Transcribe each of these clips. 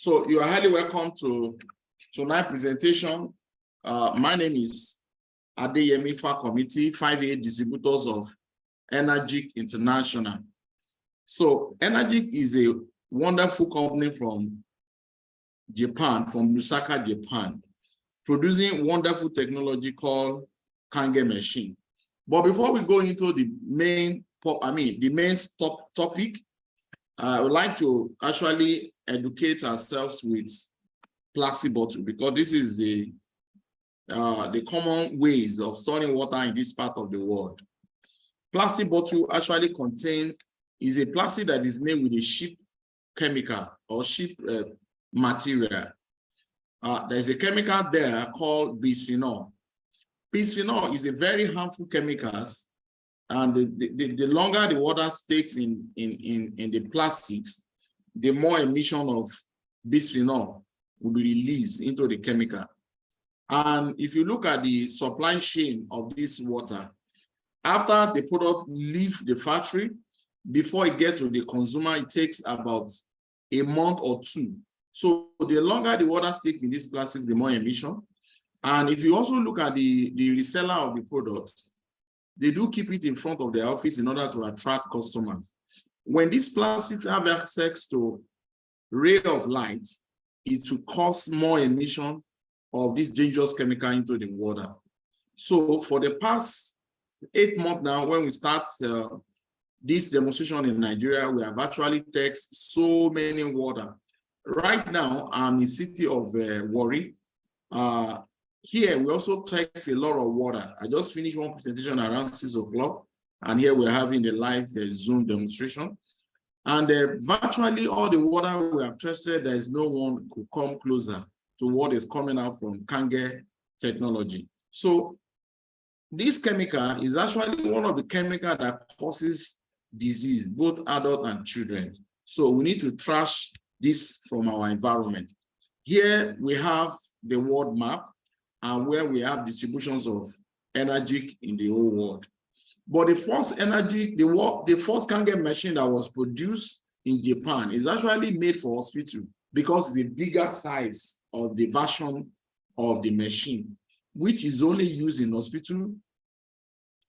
So you are highly welcome to tonight's presentation. My name is Adeyemi Committee, 5A distributors of Enagic International. So Enagic is a wonderful company from Japan, from Lusaka, Japan, producing wonderful technology called Kangen machine. But before we go into the main topic, I would like to actually educate ourselves with plastic bottle, because this is the common ways of storing water in this part of the world. Plastic bottle actually is a plastic that is made with a cheap chemical or cheap material. There's a chemical there called bisphenol. Bisphenol is a very harmful chemical, and the longer the water stays in the plastics, the more emission of bisphenol will be released into the chemical. And if you look at the supply chain of this water, after the product leaves the factory, before it gets to the consumer, it takes about a month or two. So the longer the water stays in this plastic, the more emission. And if you also look at the reseller of the product, they do keep it in front of their office in order to attract customers. When these plastics have access to ray of light, it will cause more emission of this dangerous chemical into the water. So for the past 8 months now, when we start this demonstration in Nigeria, we have actually taken so many water. Right now, I'm in the city of Warri. Here, we also take a lot of water. I just finished one presentation around 6 o'clock, and here we're having the live Zoom demonstration. And virtually all the water we have tested, there is no one who come closer to what is coming out from Kangen technology. So this chemical is actually one of the chemicals that causes disease, both adult and children. So we need to trash this from our environment. Here we have the world map, and where we have distributions of Enagic in the whole world. But the first Enagic, the first Kangen machine that was produced in Japan is actually made for hospital, because the bigger size of the version of the machine, which is only used in hospital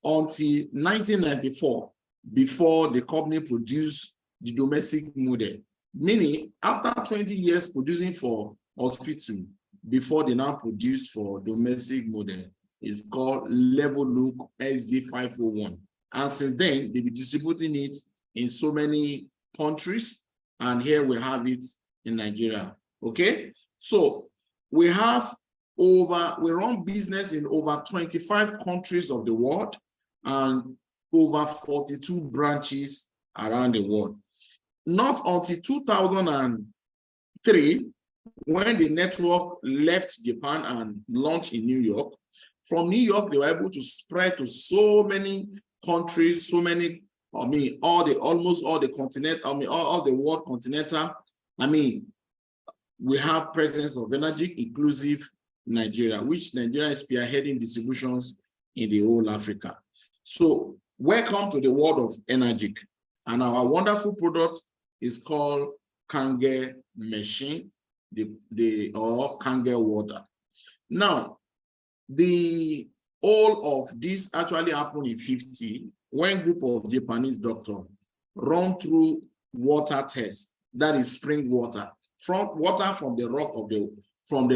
until 1994, before the company produced the domestic model. Meaning, after 20 years producing for hospital, before they now produce for domestic model, it's called Level Look SD501. And since then, they've been distributing it in so many countries, and here we have it in Nigeria. Okay, so we run business in over 25 countries of the world and over 42 branches around the world. Not until 2003, when the network left Japan and launched in New York. From New York, they were able to spread to so many countries, all the world continental. We have presence of Enagic, inclusive Nigeria, which Nigeria is spearheading distributions in the whole Africa. So welcome to the world of Enagic. And our wonderful product is called Kangen machine, or Kangen water. Now, all of this actually happened in 1950, when a group of Japanese doctors run through water tests, that is spring water, from the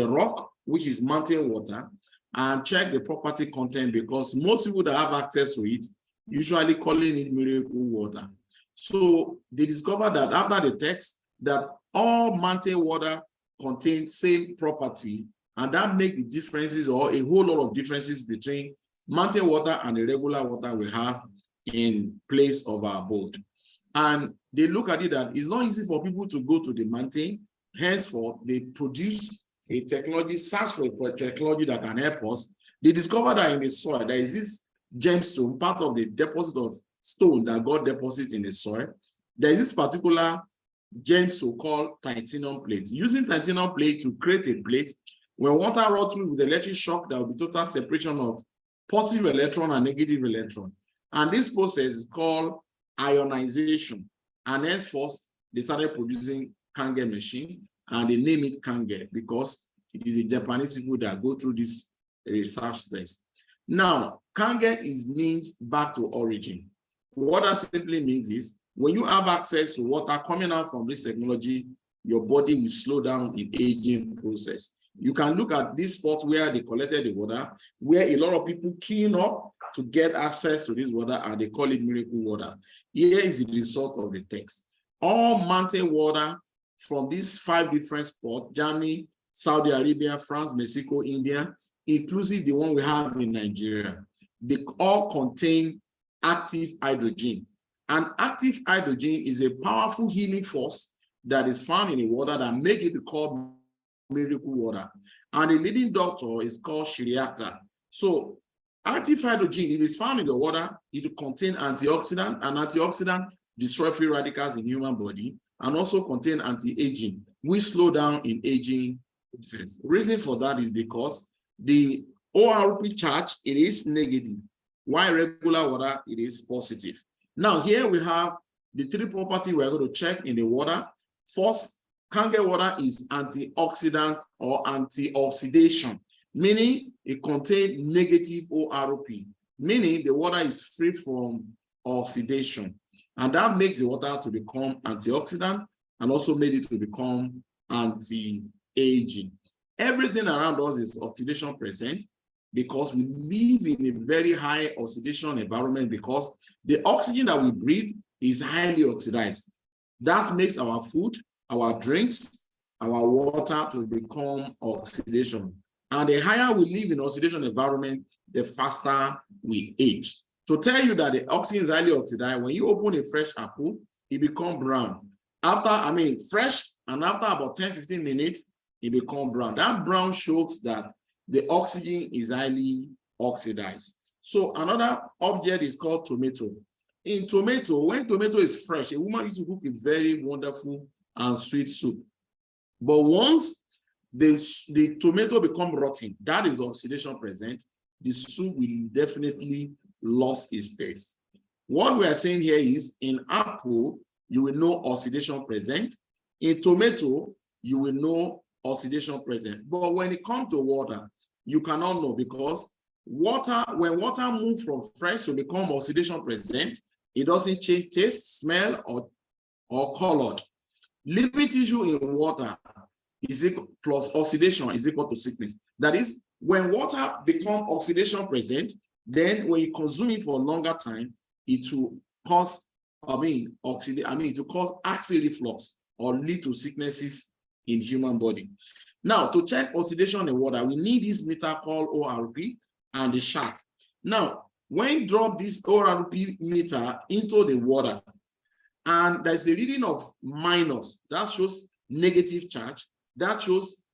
rock, which is mountain water, and check the property content, because most people that have access to it usually calling it miracle water. So they discovered that after the test, that all mountain water contains same property, and that makes the differences, or a whole lot of differences, between mountain water and the regular water we have in place of our boat. And they look at it that it's not easy for people to go to the mountain. Henceforth, they produce a technology, search for a technology that can help us. They discovered that in the soil, there is this gemstone, part of the deposit of stone that God deposits in the soil. There is this particular gemstone called titanium plate. Using titanium plate to create a plate, when water runs through with electric shock, there will be total separation of positive electron and negative electron. And this process is called ionization. And henceforth, they started producing Kangen machine. and they name it Kangen because it is the Japanese people that go through this research test. Now, Kangen means back to origin. What that simply means is when you have access to water coming out from this technology, your body will slow down in aging process. You can look at this spot where they collected the water, where a lot of people queuing up to get access to this water, and they call it miracle water. Here is the result of the text. All mountain water from these 5 different spots, Germany, Saudi Arabia, France, Mexico, India, inclusive the one we have in Nigeria, they all contain active hydrogen. And active hydrogen is a powerful healing force that is found in the water that make it called miracle water. And the leading doctor is called Shiriata. So active hydrogen, if it's found in the water, it will contain antioxidant, and antioxidant destroy free radicals in human body, and also contain anti-aging, which slow down in aging process. Reason for that is because the ORP charge, it is negative, while regular water, it is positive. Now here we have the 3 properties we're going to check in the water. First, Kangen water is antioxidant or anti-oxidation, meaning it contains negative ORP, meaning the water is free from oxidation. And that makes the water to become antioxidant and also made it to become anti-aging. Everything around us is oxidation present because we live in a very high oxidation environment because the oxygen that we breathe is highly oxidized. That makes our food, our drinks, our water to become oxidation. And the higher we live in oxidation environment, the faster we age. To tell you that the oxygen is highly oxidized, when you open a fresh apple, it becomes brown. Fresh, and after about 10-15 minutes, it becomes brown. That brown shows that the oxygen is highly oxidized. So another object is called tomato. In tomato, when tomato is fresh, a woman used to cook a very wonderful and sweet soup. But once the tomato becomes rotten, that is oxidation present, the soup will definitely lose its taste. What we are saying here is in apple, you will know oxidation present. In tomato, you will know oxidation present. But when it comes to water, you cannot know because water, when water moves from fresh to become oxidation present, it doesn't change taste, smell, or colored. Living tissue in water is equal plus oxidation is equal to sickness. That is, when water becomes oxidation present, then when you consume it for a longer time, it will cause, it will cause acid reflux or lead to sicknesses in human body. Now, to check oxidation in water, we need this meter called ORP and the shaft. Now, when you drop this ORP meter into the water, and there's a reading of minus, that shows negative charge, that shows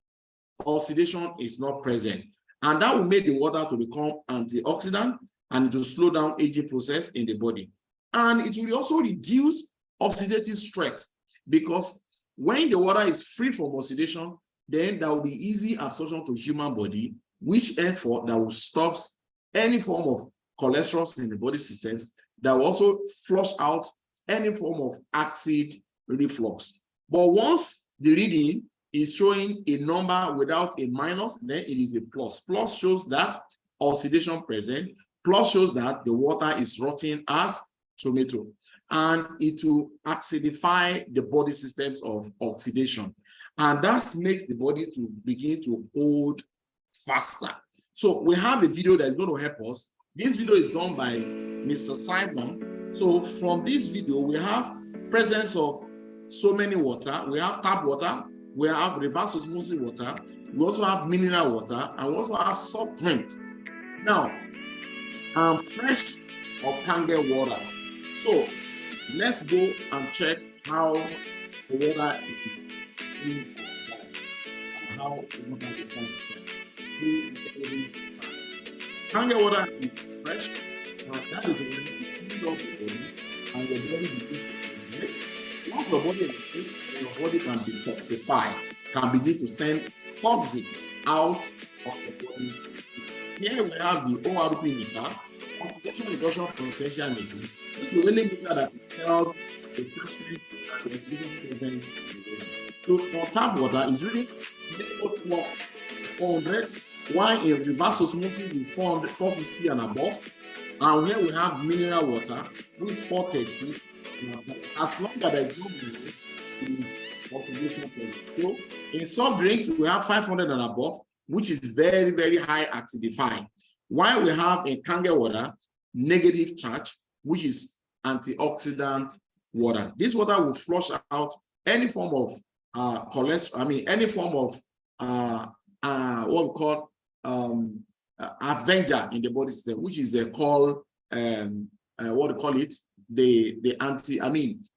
oxidation is not present. And that will make the water to become antioxidant and to slow down aging process in the body. And it will also reduce oxidative stress because when the water is free from oxidation, then there will be easy absorption to human body, which therefore that will stop any form of cholesterol in the body systems, that will also flush out any form of acid reflux. But once the reading is showing a number without a minus, then it is a plus. Plus shows that oxidation present, plus shows that the water is rotting as tomato, and it will acidify the body systems of oxidation. And that makes the body to begin to hold faster. So we have a video that is going to help us. This video is done by Mr. Simon. So from this video, we have presence of so many water. We have tap water, we have reverse osmosis water, we also have mineral water, and we also have soft drinks. Now, fresh of Kangen water. So let's go and check how the water is and how the water is. Kangen water is fresh, and that is when you clean up the body and your body begins to once your body is your body can detoxify, can begin to send toxin out of the body. Here we have the ORP meter, oxidation reduction potential meter. This is really meter that tells the pressure and the oxidation present in the body. So for tap water is really plus 400, while in reverse osmosis is 400, 450 and above. And here we have mineral water, which is 430. As long as there is no mineral, the oxidation pressure. So in soft drinks, we have 500 and above, which is very, very high acidifying. While we have in Kangen water, negative charge, which is antioxidant water. This water will flush out any form of cholesterol, any form of what we call avenger in the body system, which is called what do you call it? The anti,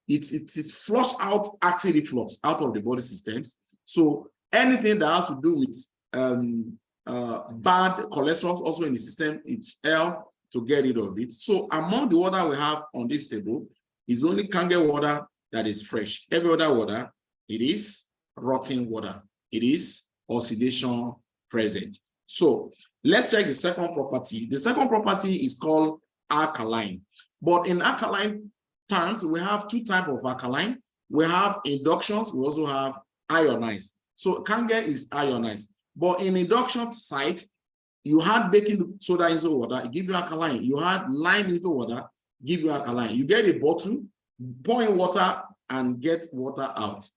it is flush out acid reflux out of the body systems. So anything that has to do with bad cholesterol also in the system, it's help to get rid of it. So among the water we have on this table is only Kangen water that is fresh. Every other water, it is rotten water. It is oxidation present. So let's check the second property. The second property is called alkaline. But in alkaline terms, we have two types of alkaline. We have inductions, we also have ionized. So Kangen is ionized. But in induction side, you had baking soda into water, it gives you alkaline. You had lime into water, give you alkaline. You get a bottle, pour in water and get water out.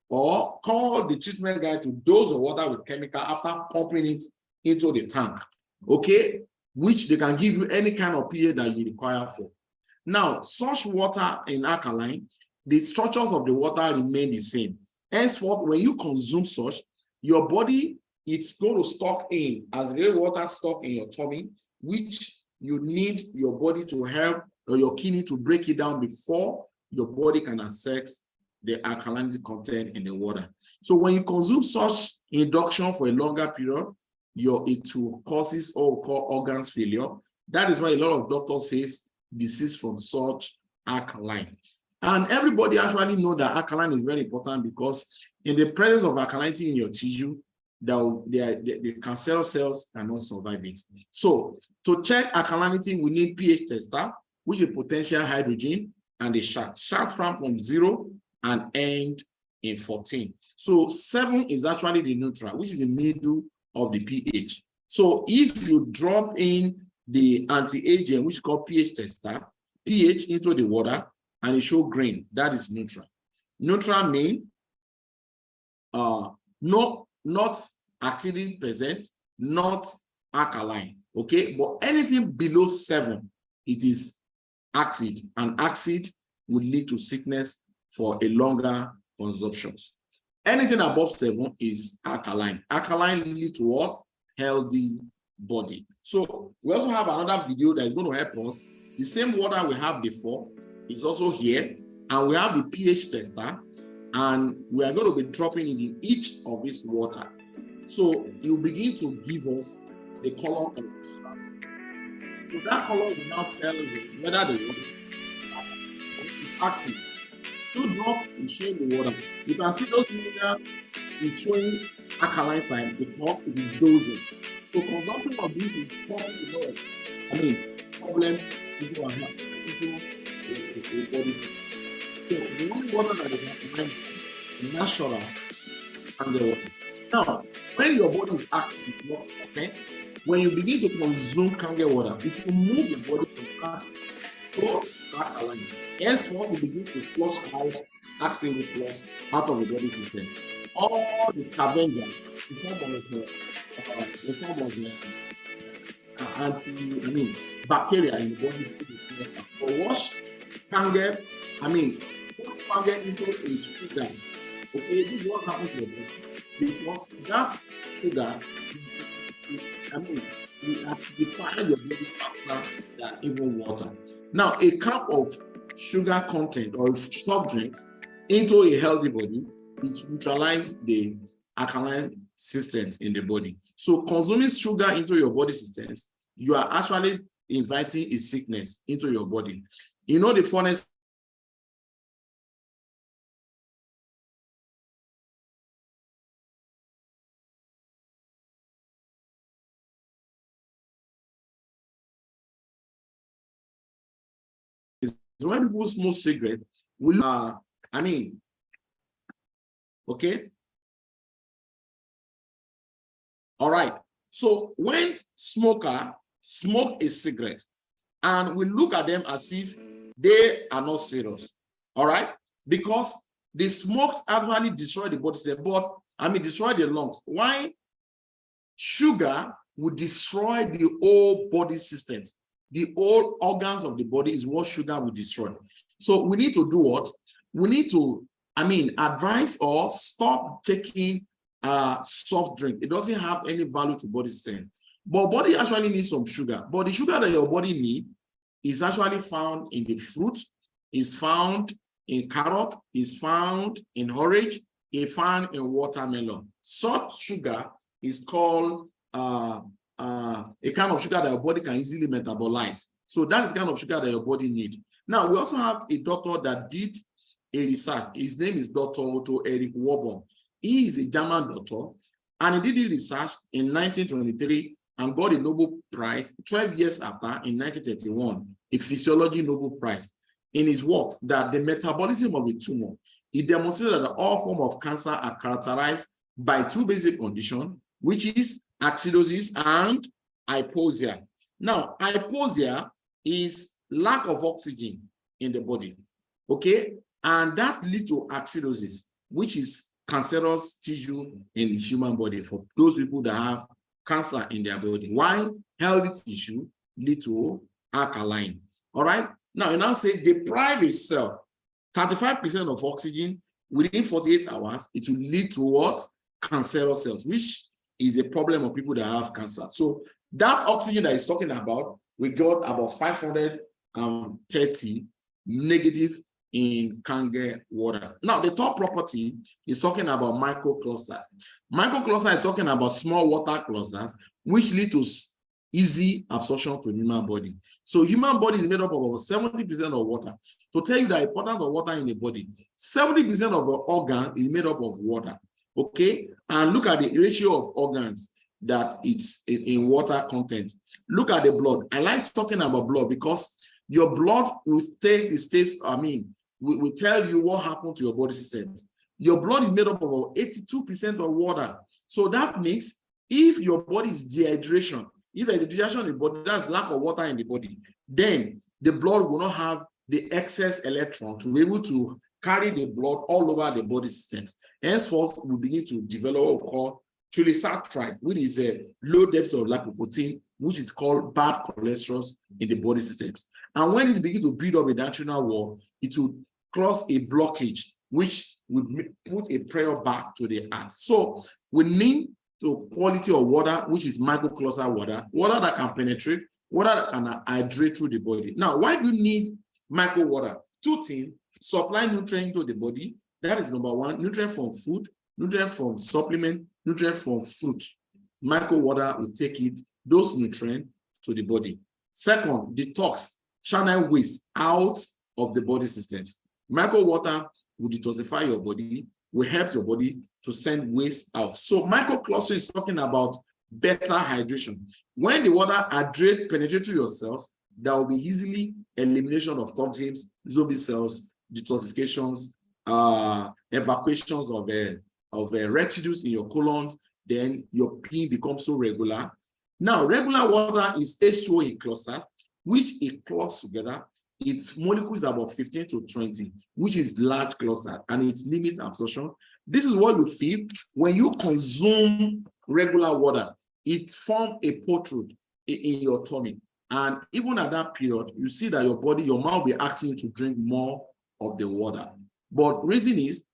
Or call the treatment guy to dose the water with chemical after pumping it into the tank, okay? Which they can give you any kind of pH that you require for. Now, such water in alkaline, the structures of the water remain the same. Henceforth, when you consume such, your body, it's going to stock in as rainwater stock in your tummy, which you need your body to help or your kidney to break it down before your body can access the alkalinity content in the water. So when you consume such induction for a longer period, it will causes what we call organs failure. That is why a lot of doctors says disease from such alkaline. And everybody actually know that alkaline is very important because in the presence of alkalinity in your tissue, the cancerous cells cannot survive it. So to check alkalinity, we need pH tester, which is potential hydrogen, and the shaft. Shaft from 0 and end in 14. So 7 is actually the neutral, which is the middle of the pH. So if you drop in the anti-agent, which is called pH tester, pH into the water, and it show green, that is neutral. Neutral means not acidity present, not alkaline, okay? But anything below 7, it is acid, and acid would lead to sickness for a longer consumptions. Anything above 7 is alkaline. Alkaline lead to what? Healthy body. So we also have another video that is going to help us. The same water we have before is also here, and we have the pH tester, and we are going to be dropping it in each of this water. So you begin to give us the color of the water. So that color will now tell you whether the water is acid. 2 drops is showing the water. You can see those minerals is showing alkaline side because it is dosing. So consumption of this is causing a lot of, problems into our health, into the body. So the only water that is natural and the water. Now, when your body is active, okay, when you begin to consume Kangen water, it will move your body from acid to alkaline. Hence, once you begin to flush out acid reflux out of the body system, all the scavengers, the form of bacteria in the body system. So wash Kangen, put Kangen into a sugar. Okay, this is what happens to the body. Because that sugar, we acidify your body faster than even water. Now, a cup of sugar content or soft drinks into a healthy body, it neutralizes the alkaline systems in the body. So consuming sugar into your body systems, you are actually inviting a sickness into your body. You know the funnest when people smoke cigarette, Okay. All right. So when smoker smoke a cigarette, and we look at them as if they are not serious, all right? Because the smokes actually destroy the body cell, destroy the lungs. Why? Sugar would destroy the whole body systems. The whole organs of the body is what sugar will destroy. So we need to do what? We need to, advise or stop taking soft drink. It doesn't have any value to body system. But body actually needs some sugar. But the sugar that your body needs is actually found in the fruit, is found in carrot, is found in orange, is found in watermelon. Such sugar is called a kind of sugar that your body can easily metabolize. So that is the kind of sugar that your body needs. Now, we also have a doctor that did a research. His name is Dr. Otto Erik Warburg. He is a German doctor, and he did the research in 1923 and got a Nobel Prize 12 years after, in 1931, a physiology Nobel Prize. In his works, that the metabolism of a tumor, he demonstrated that all forms of cancer are characterized by two basic conditions, which is acidosis and hypoxia. Now, hypoxia is lack of oxygen in the body, okay? And that leads to acidosis, which is cancerous tissue in the human body for those people that have cancer in their body, while healthy tissue lead to alkaline. All right? Now, you now say deprive a cell 35% of oxygen within 48 hours, it will lead to what? Cancerous cells, which is a problem of people that have cancer. So that oxygen that he's talking about, we got about 530 negative in Kangen water. Now, the top property is talking about microclusters. Microcluster is talking about small water clusters, which lead to easy absorption to human body. So human body is made up of about 70% of water. To tell you the importance of water in the body, 70% of the organ is made up of water. Okay, and look at the ratio of organs that it's in water content. Look at the blood. I like talking about blood because your blood will take the states, will tell you what happened to your body systems. Your blood is made up of about 82% of water. So that means if your body is dehydration, if there is dehydration in the body, that's lack of water in the body, then the blood will not have the excess electron to be able to carry the blood all over the body systems. Henceforth, we begin to develop what we call triglyceride, which is a low depth of lipoprotein, which is called bad cholesterol in the body systems. And when it begins to build up a national wall, it will cause a blockage, which will put a pressure back to the heart. So we need to quality of water, which is microcluster water, water that can penetrate, water that can hydrate through the body. Now, why do you need micro water? Two things: supply nutrient to the body. That is number one. Nutrient from food, nutrient from supplement, nutrient from fruit. Micro water will take those nutrients to the body. Second, detox, channel waste out of the body systems. Micro water will detoxify your body, will help your body to send waste out. So microcluster is talking about better hydration. When the water penetrates to your cells, there will be easily elimination of toxins, zombie cells, detoxifications, evacuations of residues in your colon. Then your pee becomes so regular. Now, regular water is H2O in clusters, which it clogs together. Its molecules are about 15 to 20, which is large cluster, and it limits absorption. This is what you feel when you consume regular water. It forms a protrude in your tummy. And even at that period, you see that your mouth will be asking you to drink more of the water. But reason is,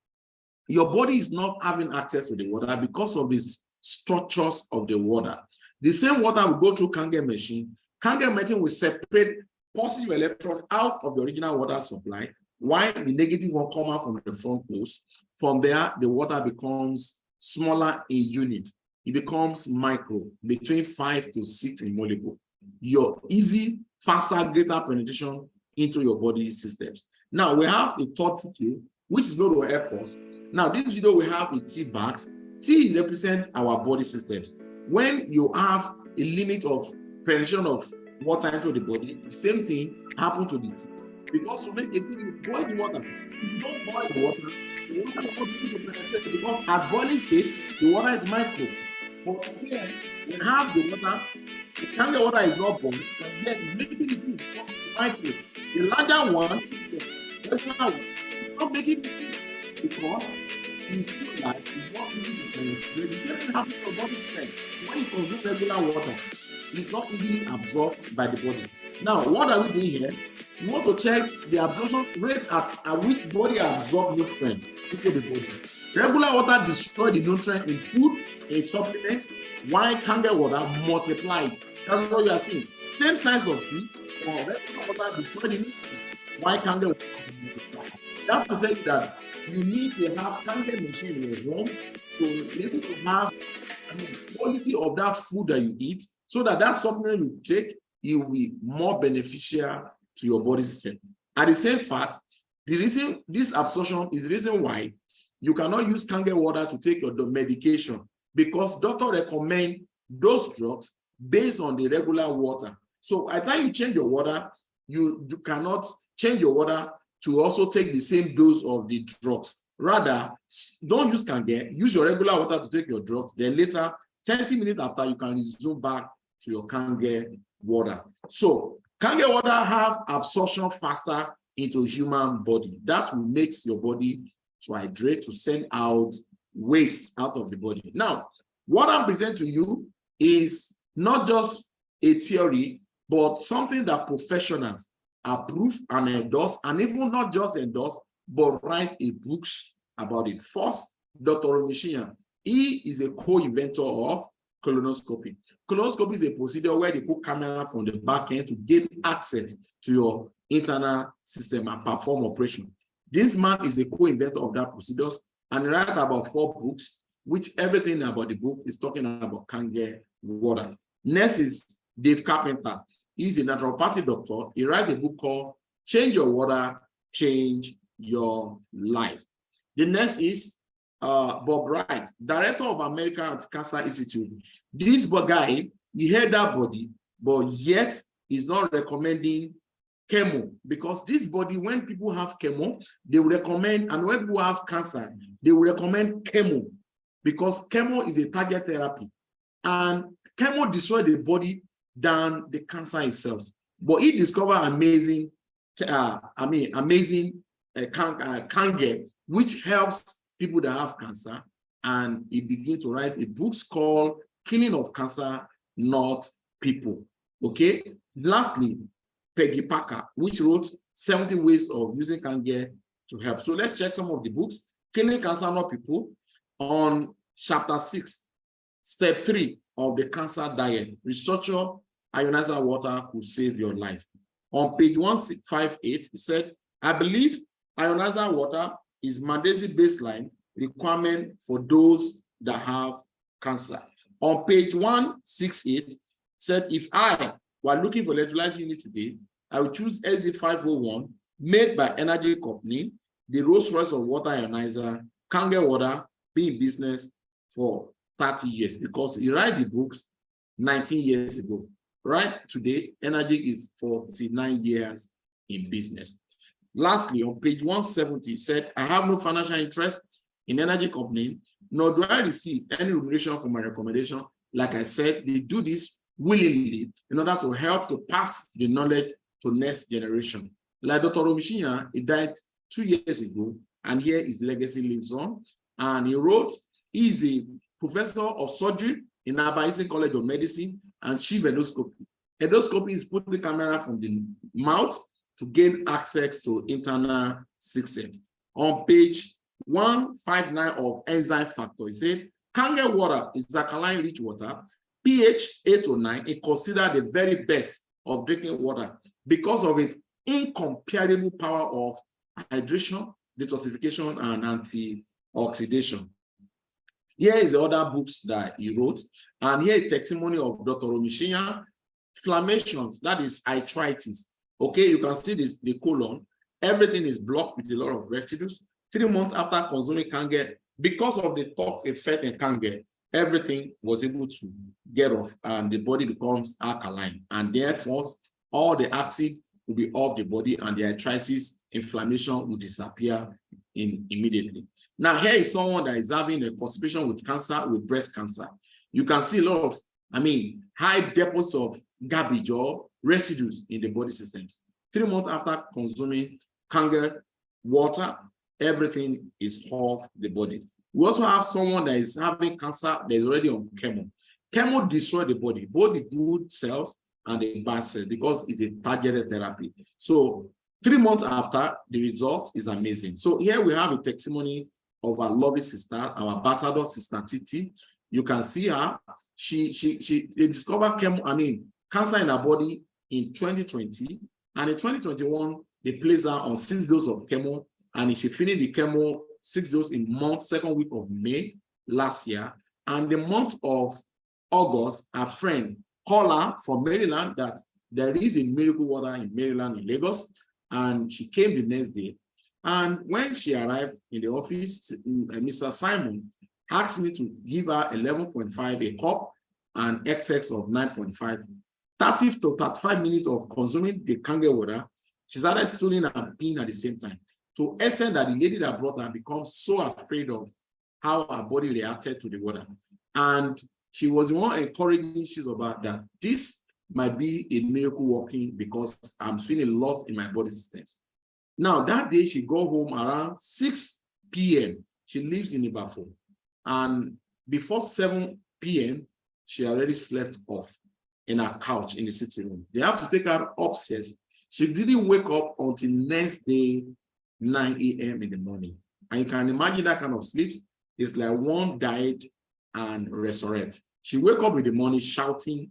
your body is not having access to the water because of these structures of the water. The same water will go through Kangen machine. Kangen machine will separate positive electron out of the original water supply, while the negative one come out from the front post. From there, the water becomes smaller in unit. It becomes micro, between 5 to 6 in molecule. Your easy, faster, greater penetration into your body systems. Now, we have a third video, which is going to help us. Now, this video we have a tea bags. Tea represents our body systems. When you have a limit of penetration of water into the body, the same thing happens to the tea. Because to make a tea, you boil the water. If you don't boil the water will not be able to penetrate Because at boiling state, the water is micro. But here, we have the water, the Kangen water is not boiled, but then making it in micro. The larger one is the regular one. It's not making it in because it's still like it's not easy to penetrate. The same thing happens to your body strength. When you consume regular water, it's not easily absorbed by the body. Now, what are we doing here? We want to check the absorption rate at which body absorbs nutrient into the body. Regular water destroys the nutrient in food, in supplement, while Kangen water multiplies. That's what you are seeing. Same size of tea, or regular water destroys the nutrients, while Kangen water multiplies. That's to tell you that you need to have Kangen machine in your home to be able to have quality of that food that you eat, so that that supplement you take, it will be more beneficial to your body system. At the same fact, the reason this absorption is the reason why you cannot use Kangen water to take your medication, because doctor recommend those drugs based on the regular water. So at the time you change your water, you cannot change your water to also take the same dose of the drugs. Rather, don't use Kangen, use your regular water to take your drugs. Then later, 30 minutes after, you can resume back to your Kangen water. So Kangen water have absorption faster into human body. That will make your body to hydrate, to send out waste out of the body. Now, what I'm presenting to you is not just a theory, but something that professionals approve and endorse, and even not just endorse, but write a books about it. First, Dr. Omishiyan, he is a co-inventor of colonoscopy. Colonoscopy is a procedure where they put camera from the back end to gain access to your internal system and perform operation. This man is a co-inventor of that procedures and writes about 4 books, which everything about the book is talking about Kangen water. Next is Dave Carpenter. He's a naturopathy doctor. He writes a book called Change Your Water, Change Your Life. The next is Bob Wright, director of American Anti-Cancer Institute. This guy, he had that body, but yet he's not recommending chemo, because this body, when people have chemo, they will recommend, and when people have cancer, they will recommend chemo, because chemo is a target therapy, and chemo destroys the body than the cancer itself. But he discovered amazing Kangen, which helps people that have cancer, and he began to write a book called Killing of Cancer, Not People. Okay. Lastly, Peggy Parker, which wrote 70 ways of using Kangen to help. So let's check some of the books. Killing Cancer, Not People, on chapter 6, step 3 of the cancer diet. Restructure ionizer water could save your life. On page 158, it said, I believe ionizer water is mandatory baseline requirement for those that have cancer. On page 168, said, if I were looking for electrolyte unit today, I would choose SZ501, made by Enagic company, the Rolls Royce of water ionizer. Kangen water, be in business for 30 years, because he wrote the books 19 years ago. Right today, Enagic is 49 years in business. Lastly, on page 170, it said, I have no financial interest in Enagic company, nor do I receive any remuneration for my recommendation. Like I said, they do this willingly in order to help to pass the knowledge to next generation. Like Dr. Omishiyan, he died 2 years ago, and here his legacy lives on. And he wrote, he's a professor of surgery in Abaisi College of Medicine and chief endoscopy. Endoscopy is putting the camera from the mouth to gain access to internal systems. On page 159 of enzyme factor, it said, Kangen water is alkaline rich water, pH 8 to 9, is considered the very best of drinking water because of its incomparable power of hydration, detoxification, and antioxidation. Here is the other books that he wrote, and here is testimony of Dr. Omishiyan. Inflammations, that is arthritis. Okay, you can see this, the colon, everything is blocked with a lot of residues. 3 months after consuming Kangen, because of the toxic effect in Kangen, everything was able to get off and the body becomes alkaline, and therefore all the acid will be off the body, and the arthritis, inflammation will disappear immediately. Now, here is someone that is having a constipation with cancer, with breast cancer. You can see a lot of, high deposits of garbage or residues in the body systems. 3 months after consuming Kangen water, everything is off the body. We also have someone that is having cancer that is already on chemo. Chemo destroys the body, both the good cells and the bad cells, because it's a targeted therapy. So 3 months after, the result is amazing. So here we have a testimony of our lovely sister, our ambassador, Sister Titi. You can see her. They discovered cancer in her body in 2020, and in 2021 they placed her on 6 doses of chemo, and she finished the chemo 6 doses in second week of May last year. And the month of August, a friend called her from Maryland that there is a miracle water in Maryland, in Lagos, and she came the next day. And when she arrived in the office, Mr. Simon asked me to give her 11.5 a cup and excess of 9.5. 30 to 35 minutes of consuming the Kangen water, she started stooling and peeing at the same time. To the extent that the lady that brought her became so afraid of how her body reacted to the water. And she was the one encouraging issues about that. This might be a miracle working because I'm feeling lost in my body systems. Now, that day she got home around 6 p.m. She lives in Ibafo. And before 7 p.m., she already slept off in her couch in the sitting room. They have to take her upstairs. She didn't wake up until next day, 9 a.m. in the morning. And you can imagine that kind of sleep. It's like one died and resurrect. She wake up in the morning shouting,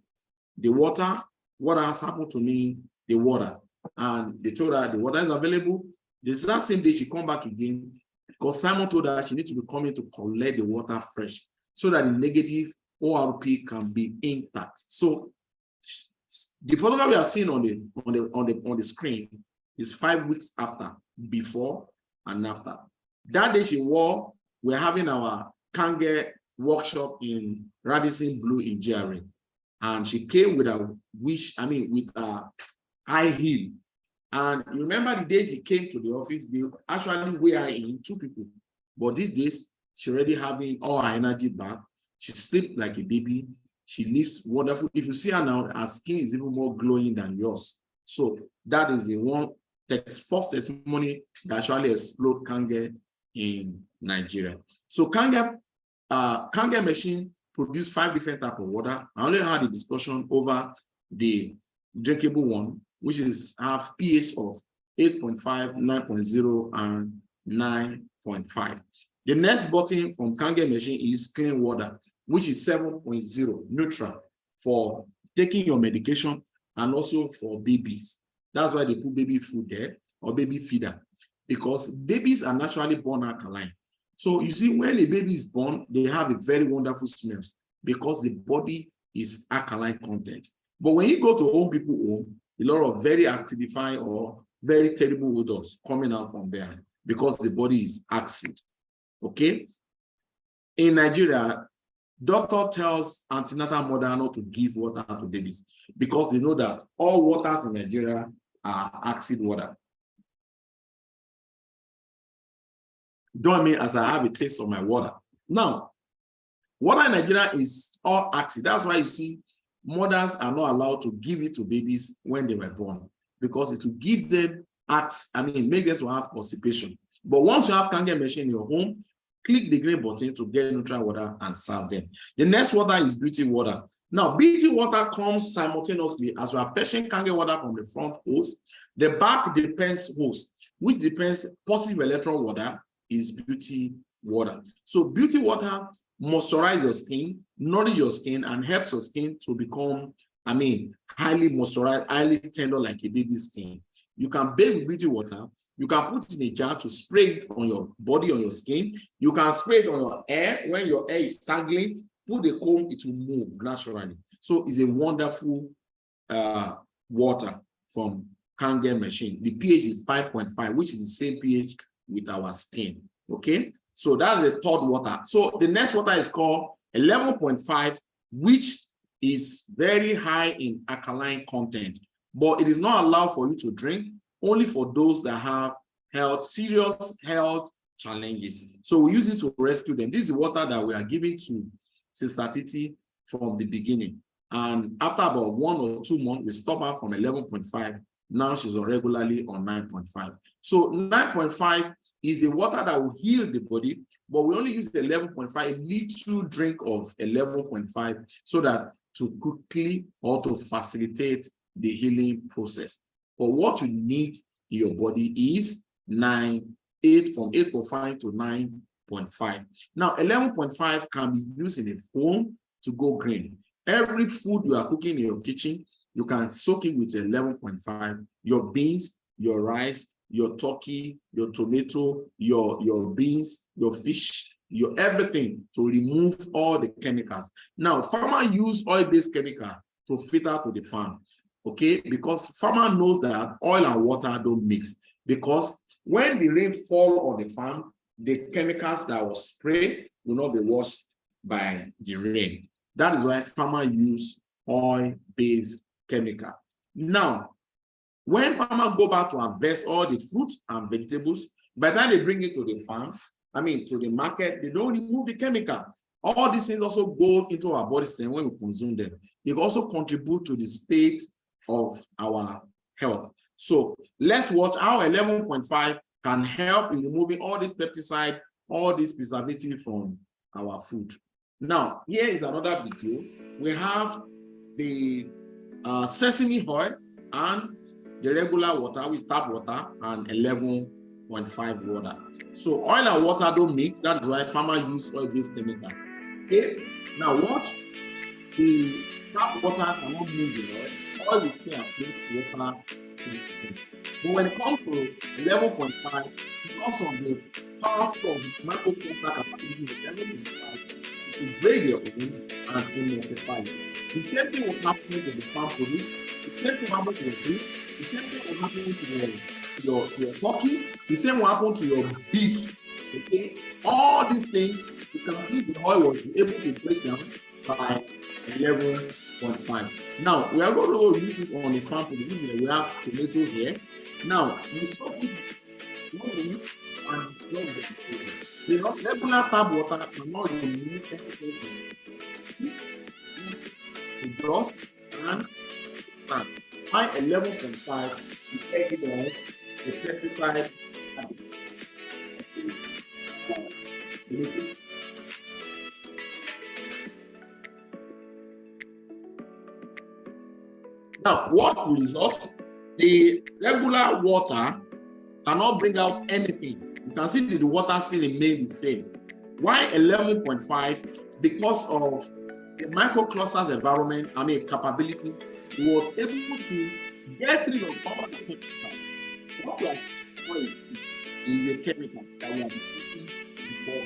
the water, what has happened to me, the water. And they told her the water is available. That same day she come back again because Simon told her she needs to be coming to collect the water fresh so that the negative ORP can be intact. So the photograph we are seeing on the screen is 5 weeks after, before and after. That day we're having our Kangen workshop in Radisson Blue in GRA. And she came with with a high heel. And you remember the day she came to the office, they actually weigh her in 2 people. But these days, she already having all her energy back. She sleeps like a baby. She lives wonderful. If you see her now, her skin is even more glowing than yours. So that is the first testimony that actually exploded Kangen in Nigeria. So Kangen machine produced 5 different types of water. I only had a discussion over the drinkable one, which have pH of 8.5, 9.0, and 9.5. The next button from Kangen machine is clean water, which is 7.0, neutral for taking your medication and also for babies. That's why they put baby food there or baby feeder, because babies are naturally born alkaline. So you see, when a baby is born, they have a very wonderful smell because the body is alkaline content. But when you go to old people home, a lot of very acidified or very terrible odors coming out from there because the body is acid. Okay? In Nigeria, doctor tells antenatal mother not to give water to babies because they know that all waters in Nigeria are acid water. Join me as I have a taste of my water. Now, water in Nigeria is all acid. That's why you see mothers are not allowed to give it to babies when they were born, because it will give them make them to have constipation. But once you have Kangen machine in your home, click the green button to get neutral water and serve them. The next water is beauty water. Now, beauty water comes simultaneously as we are fetching Kangen water from the front hose. The back depends hose, which depends positive electron water is beauty water. So beauty water moisturize your skin, nourish your skin, and helps your skin to become, highly moisturized, highly tender like a baby's skin. You can bathe with beauty water. You can put it in a jar to spray it on your body, on your skin. You can spray it on your hair. When your hair is tangling, put the comb, it will move naturally. So it's a wonderful water from Kangen machine. The pH is 5.5, which is the same pH with our skin. Okay, so that's the third water. So the next water is called 11.5, which is very high in alkaline content. but it is not allowed for you to drink, only for those that have serious health challenges. So we use this to rescue them. This is the water that we are giving to Sister Titi from the beginning. And after about 1 or 2 months, we stop her from 11.5. Now she's regularly on 9.5. So 9.5 is a water that will heal the body, but we only use the 11.5, a little drink of 11.5, so that to quickly or to facilitate the healing process. But what you need in your body is from 8.5 to 9.5. Now, 11.5 can be used in a foam to go green. Every food you are cooking in your kitchen, you can soak it with 11.5. Your beans, your rice, your turkey, your tomato, your beans, your fish, your everything, to remove all the chemicals. Now, farmers use oil-based chemical to filter to the farm, okay? Because farmer knows that oil and water don't mix. Because when the rain fall on the farm, the chemicals that was sprayed will not be washed by the rain. That is why farmers use oil-based chemical. Now, when farmers go back to harvest all the fruits and vegetables, by the time they bring it to the farm, to the market, they don't remove the chemical. All these things also go into our body system when we consume them. They also contribute to the state of our health. So let's watch how 11.5 can help in removing all this pesticide, all this preservative from our food. Now, here is another video. We have the sesame oil and the regular water, with tap water, and 11.5 water. So oil and water don't mix. That's why farmers use oil-based chemical. Okay. Now watch. The tap water cannot move the oil. Oil is still a place, water. But when it comes to 11.5, because of the powerful microcontact capacity of 11.5, it will break your oven and emulsify it. The same thing will happen to the farm produce. The same thing will happen to the food. The same thing will happen to your turkey. The same will happen to your beef. Okay, all these things, you can see the oil was able to break down by 11.5. Now we are going to use it on the farm produce. We have tomatoes here. Now we soak it slowly and the regular tap water cannot remove anything. The dust and by 11.5, you take it on the pesticide. Now, what will result? The regular water cannot bring out anything. You can see that the water still remains the same. Why 11.5? Because of the microclusters environment, capability, was able to get rid of all the chemicals. What we are doing is a chemical that we are using before.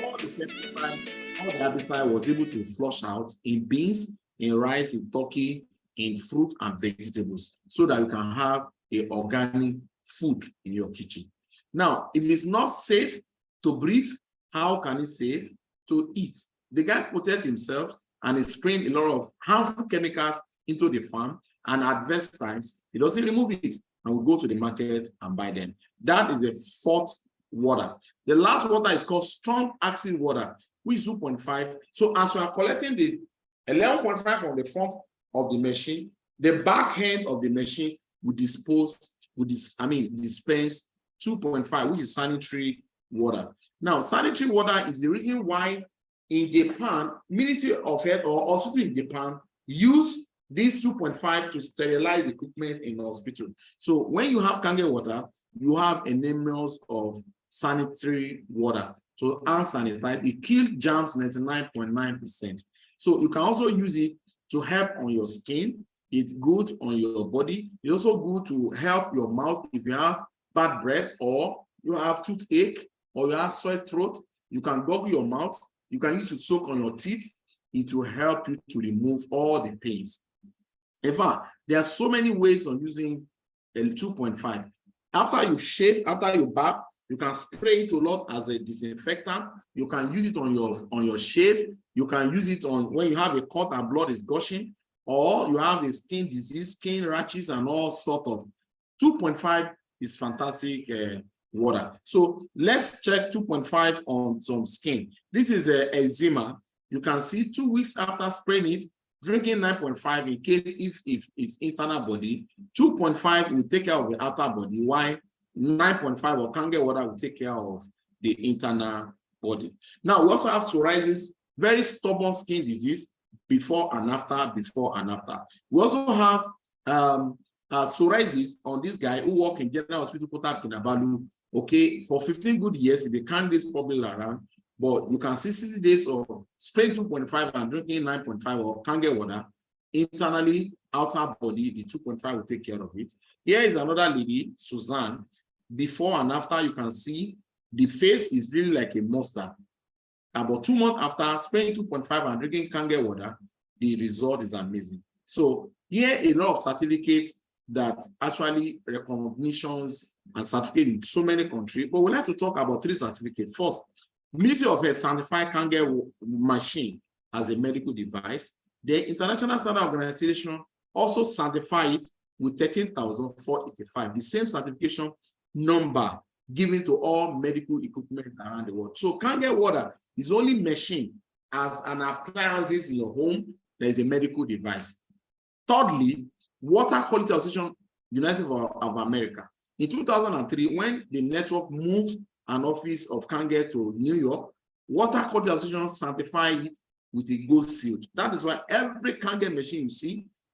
All the pesticides, all the herbicide was able to flush out in beans, in rice, in turkey, in fruit and vegetables, so that you can have a organic food in your kitchen. Now, if it's not safe to breathe, how can it safe to eat? The guy protects himself and is spraying a lot of harmful chemicals into the farm, and at best times, he doesn't remove it and will go to the market and buy them. That is the fourth water. The last water is called strong acid water, which is 2.5. So as we are collecting the 11.5 from the front of the machine, the back end of the machine will dispense 2.5, which is sanitary water. Now, sanitary water is the reason why in Japan, Ministry of Health or hospital in Japan use this 2.5 to sterilize equipment in the hospital. So when you have Kangen water, you have enormous of sanitary water to unsanitize. It kills germs 99.9%. So you can also use it to help on your skin. It's good on your body. It's also good to help your mouth if you have bad breath, or you have toothache, or you have sore throat. You can gargle your mouth. You can use it to soak on your teeth. It will help you to remove all the pains. In fact, there are so many ways of using a 2.5. After you shave, after you bath, you can spray it a lot as a disinfectant. You can use it on your shave. You can use it on when you have a cut and blood is gushing, or you have a skin disease, skin rashes, and all sort of. 2.5 is fantastic water. So let's check 2.5 on some skin. This is a eczema. You can see 2 weeks after spraying it, drinking 9.5 in case if it's internal body. 2.5 will take care of the outer body, while 9.5 or Kangen water will take care of the internal body. Now, we also have psoriasis, very stubborn skin disease, before and after, before and after. We also have psoriasis on this guy who worked in General Hospital Kota Kinabalu. Okay, for 15 good years, the Kangen is probably around, but you can see 60 days of spraying 2.5 and drinking 9.5 or Kangen water. Internally, outer body, the 2.5 will take care of it. Here is another lady, Suzanne. Before and after, you can see the face is really like a monster. About 2 months after spraying 2.5 and drinking Kangen water, the result is amazing. So here, a lot of certificates that actually recognitions and certificate in so many countries, but we'd like to talk about 3 certificates. First, Ministry of Health certified Kangen machine as a medical device. The International Standard Organization also certified it with 13,485, the same certification number given to all medical equipment around the world. So Kangen water is only machine as an appliances in your home, there is a medical device. Thirdly, Water Quality Association United of America. In 2003, when the network moved an office of Kangen to New York, Water Quality Association certified it with a gold seal. That is why every Kangen machine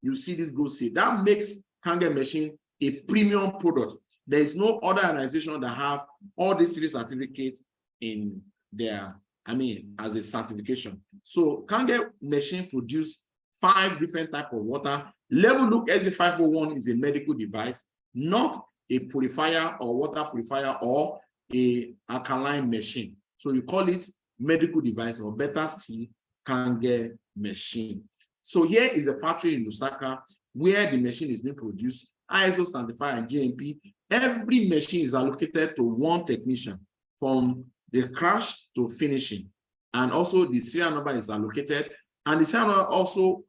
you see this gold seal. That makes Kangen machine a premium product. There is no other organization that have all these 3 certificates in their, as a certification. So Kangen machine produce 5 different types of water. Level Look SC501 is a medical device, not a purifier or water purifier or a alkaline machine. So you call it medical device, or better still, Kangen machine. So here is a factory in Lusaka where the machine is being produced, ISO certified and GMP. Every machine is allocated to one technician from the crash to finishing. And also the serial number is allocated. And the serial number also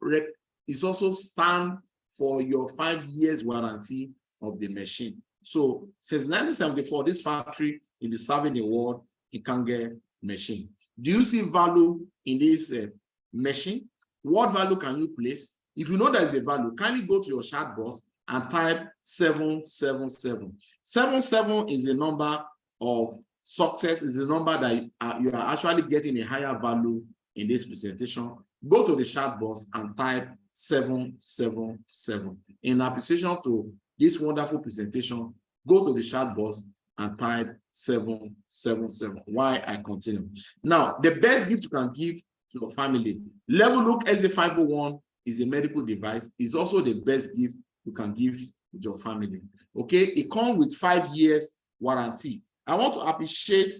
stand for your 5 years warranty of the machine. So since 1974, this factory is serving the world in Kangen machine. Do you see value in this machine? What value can you place? If you know there's a value, kindly go to your chat box and type 777. 77 is the number of success, is the number that you are actually getting a higher value in this presentation. Go to the chat box and type 777. In appreciation to this wonderful presentation, go to the chat box and type 777. Why I continue. Now, the best gift you can give to your family. Level Look SC501 is a medical device. It's also the best gift you can give to your family. Okay, it comes with 5 years warranty. I want to appreciate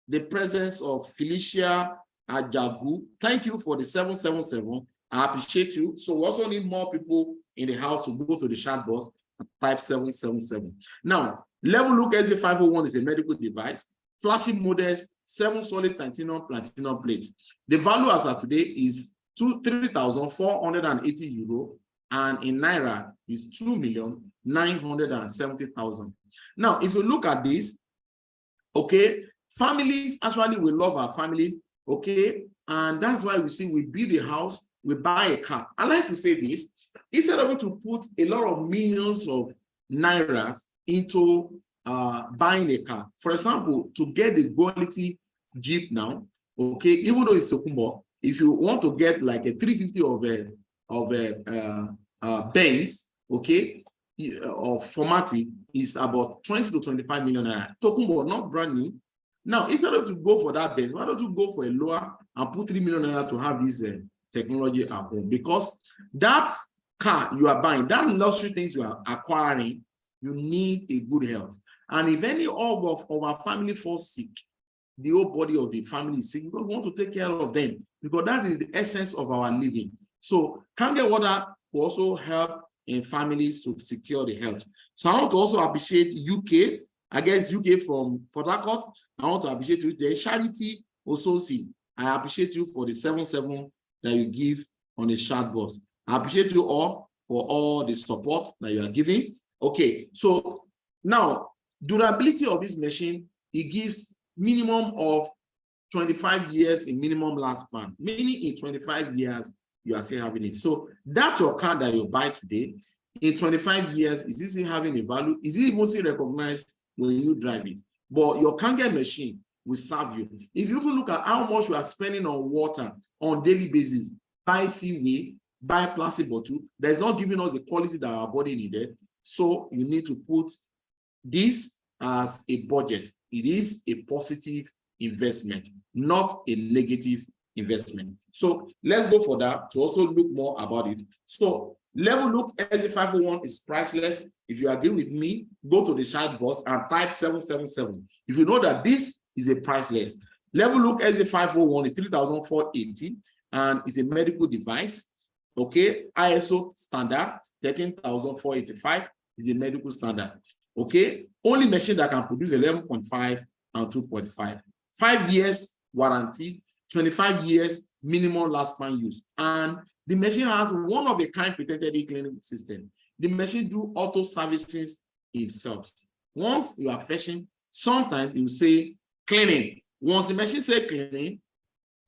the presence of Felicia Ajagu. Thank you for the 777. I appreciate you. So we also need more people in the house to go to the chat box and type 777. Now, Level Look SC501 is a medical device. Flashing models, 7 solid titanium platinum plates. The value as of today is 3,480 euro, and in Naira is 2,970,000. Now, if you look at this, okay, families actually we love our families, okay, and that's why we see we build a house, we buy a car. I like to say this: instead of to put a lot of millions of Nairas into buying a car, for example, to get the quality Jeep now, okay, even though it's Tokumbo, if you want to get like a 350 of a Benz, okay, of formatting is about 20 to 25 million naira. Tokumbo, not brand new. Now, instead of to go for that Benz, why don't you go for a lower and put 3 million naira to have this technology at home? Because that car you are buying, that luxury things you are acquiring, you need a good health. And if any of our family falls sick, the whole body of the family is sick, we want to take care of them, because that is the essence of our living. So Kangen water will also help in families to secure the health. So I want to also appreciate UK. I guess UK from Port Harcourt. I want to appreciate you. The Charity also see. I appreciate you for the 77 that you give on the chat box. I appreciate you all for all the support that you are giving. Okay, so now durability of this machine, it gives minimum of 25 years in minimum lifespan, meaning in 25 years, you are still having it. So that's your car that you buy today. In 25 years, is it still having a value? Is it even still recognized when you drive it? But your Kangen machine will serve you. If you even look at how much you are spending on water on daily basis, buy seaweed, buy plastic bottle, that's not giving us the quality that our body needed. So you need to put this as a budget. It is a positive investment, not a negative investment. So let's go for that to also look more about it. So level look SD501 is priceless. If you agree with me, go to the chat box and type 777. If you know that this is a priceless. Level look SD501 is 3,480 and it's a medical device. Okay, ISO standard 13,485 is a medical standard. Okay, only machine that can produce 11.5 and 2.5. 5 years warranty, 25 years minimum lifespan use. And the machine has one of a kind patented cleaning system. The machine do auto services itself. Once you are fetching, sometimes it will say cleaning. Once the machine say cleaning,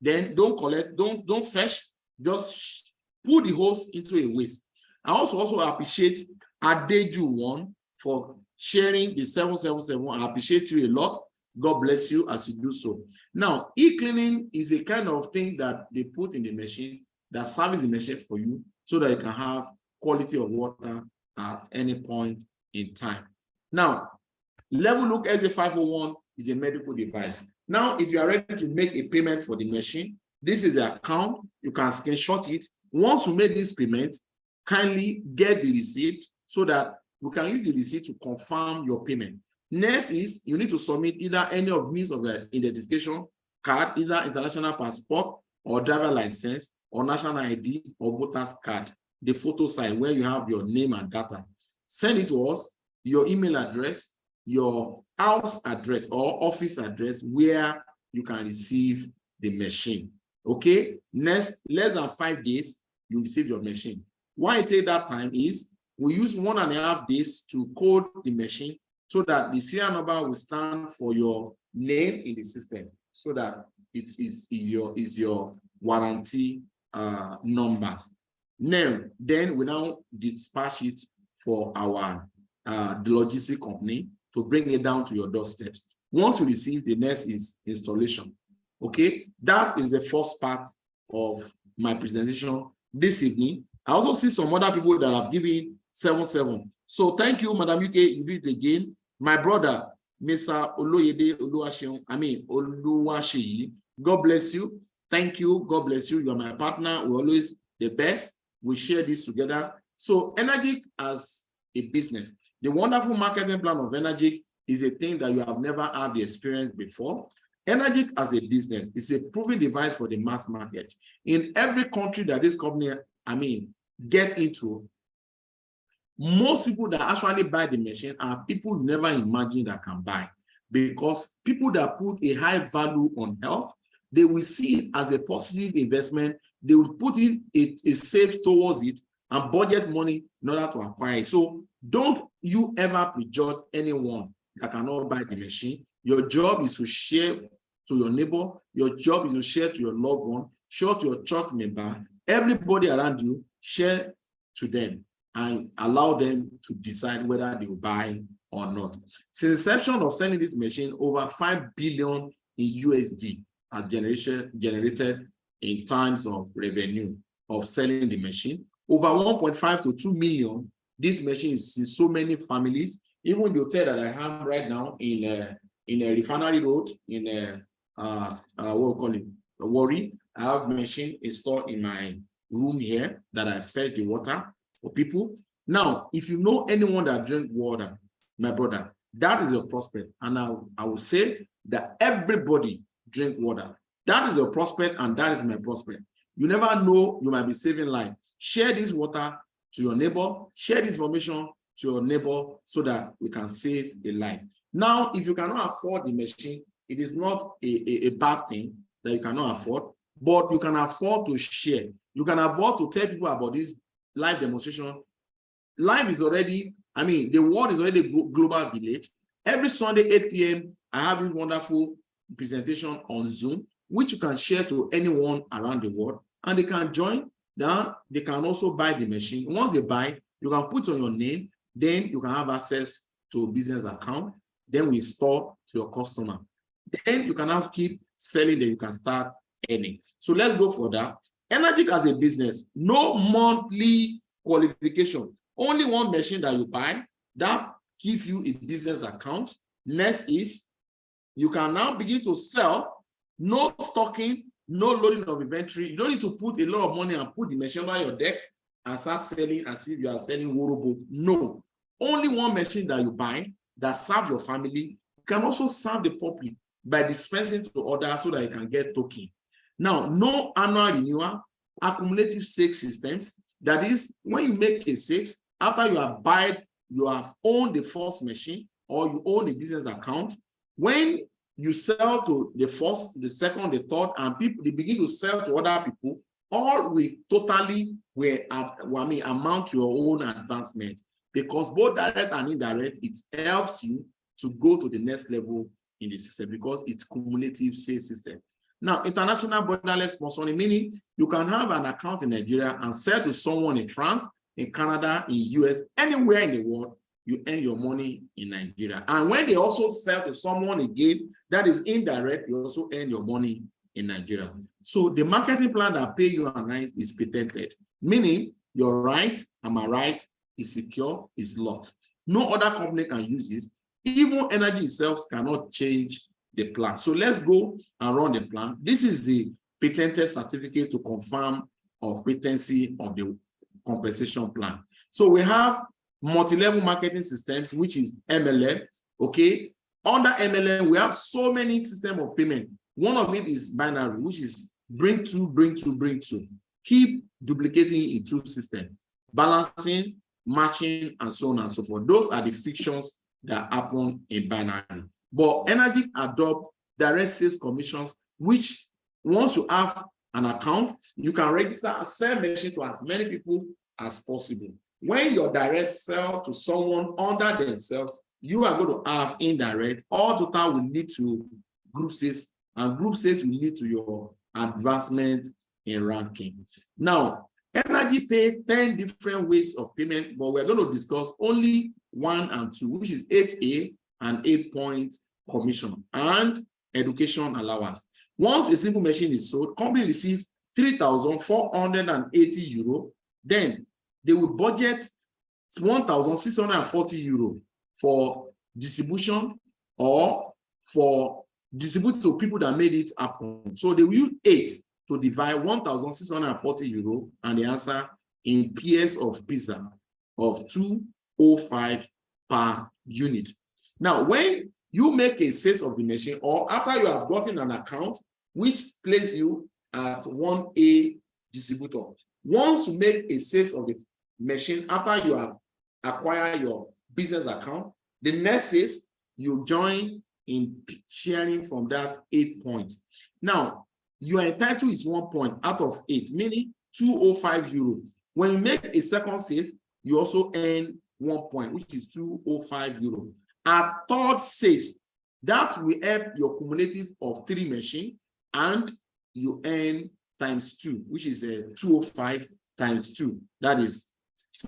then don't collect, don't fetch, just put the hose into a waste. I also appreciate Adeju1 for sharing the 777. I appreciate you a lot. God bless you as you do so. Now, e-cleaning is a kind of thing that they put in the machine that serves the machine for you so that you can have quality of water at any point in time. Now, Level Look SD501 is a medical device. Now, if you are ready to make a payment for the machine, this is the account. You can screenshot it. Once you make this payment, kindly get the receipt so that we can use the receipt to confirm your payment. Next is you need to submit either any of means of identification card, either international passport or driver license or national ID or voter's card, the photo side where you have your name and data. Send it to us, your email address, your house address or office address where you can receive the machine. Okay, next, less than 5 days, you receive your machine. Why it takes that time is we use 1.5 days to code the machine so that the serial number will stand for your name in the system, so that it is your warranty numbers. Now, then we now dispatch it for our the logistic company to bring it down to your doorsteps. Once you receive, the next is installation. Okay, that is the first part of my presentation this evening. I also see some other people that have given 7-7. So thank you, Madam UK. You did it again. My brother, Mr. Oloyede Oluwaseyi. God bless you. Thank you. God bless you. You're my partner. We're always the best. We share this together. So Enagic as a business, the wonderful marketing plan of Enagic is a thing that you have never had the experience before. Enagic as a business is a proven device for the mass market. In every country that this company, get into, most people that actually buy the machine are people you never imagined that can buy, because people that put a high value on health, they will see it as a positive investment. They will put it a safe towards it and budget money in order to acquire it. So don't you ever prejudge anyone that cannot buy the machine. Your job is to share to your neighbor. Your job is to share to your loved one, share to your church member, everybody around you, share to them and allow them to decide whether they will buy or not. Since inception of selling this machine, over 5 billion in USD has generated in terms of revenue of selling the machine. Over 1.5 to 2 million, this machine is in so many families. Even the hotel that I have right now in a Refinery Road, in what we call it, Warri, I have a machine installed in my room here that I fetch the water for people. Now, if you know anyone that drink water, my brother, that is your prospect. And I will say that everybody drink water. That is your prospect, and that is my prospect. You never know, you might be saving life. Share this water to your neighbor, share this information to your neighbor so that we can save a life. Now, if you cannot afford the machine, it is not a bad thing that you cannot afford, but you can afford to share. You can afford to tell people about this live demonstration. Live is already, I mean, the world is already a global village. Every Sunday, 8 p.m., I have this wonderful presentation on Zoom, which you can share to anyone around the world, and they can join. Then they can also buy the machine. Once they buy, you can put on your name, then you can have access to a business account. Then we store to your customer. Then you can have keep selling, then you can start earning. So let's go for that. Enagic as a business, no monthly qualification. Only one machine that you buy that gives you a business account. Next is you can now begin to sell, no stocking, no loading of inventory. You don't need to put a lot of money and put the machine on your desk and start selling as if you are selling Worobo. No, only one machine that you buy that serves your family. You can also serve the public by dispensing to others so that you can get token. Now, no annual renewal, accumulative sales systems. That is, when you make a sales, after you have owned the first machine or you own a business account, when you sell to the first, the second, the third, and people, they begin to sell to other people, all will totally amount to your own advancement, because both direct and indirect, it helps you to go to the next level in the system because it's cumulative sales system. Now, international borderless sponsoring, meaning you can have an account in Nigeria and sell to someone in France, in Canada, in US, anywhere in the world, you earn your money in Nigeria. And when they also sell to someone again, that is indirect, you also earn your money in Nigeria. So the marketing plan that pay you and I is patented, meaning your right, am I right, is secure, is locked. No other company can use this. Even Enagic itself cannot change the plan. So let's go and run the plan. This is the patented certificate to confirm of patency of the compensation plan. So we have multi-level marketing systems, which is MLM. Okay. Under MLM, we have so many systems of payment. One of it is binary, which is bring to, bring to, bring to. Keep duplicating in two systems, balancing, matching, and so on and so forth. Those are the fictions that happen in binary. But Enagic adopt direct sales commissions, which once you have an account, you can register a sell machine to as many people as possible. When your direct sell to someone under themselves, you are going to have indirect. All total will lead to group sales, and group sales will lead to your advancement in ranking. Now, Enagic pays 10 different ways of payment, but we're going to discuss only 1 and 2, which is 8A and 8-point commission and education allowance. Once a single machine is sold, company receives 3,480 euro. Then they will budget 1,640 euro for distribution or for distribute to people that made it happen. So they will use 8 to divide 1,640 euro, and the answer in PS of pizza of 205 per unit. Now, when you make a sales of the machine, or after you have gotten an account, which places you at 1A distributor, once you make a sales of the machine, after you have acquired your business account, the next is you join in sharing from that 8 points. Now, your entitled is 1 point out of 8, meaning 205 euro. When you make a second sales, you also earn 1 point, which is 205 euro. At third sales, that will help your cumulative of 3 machines, and you earn times 2, which is 205 times 2. That is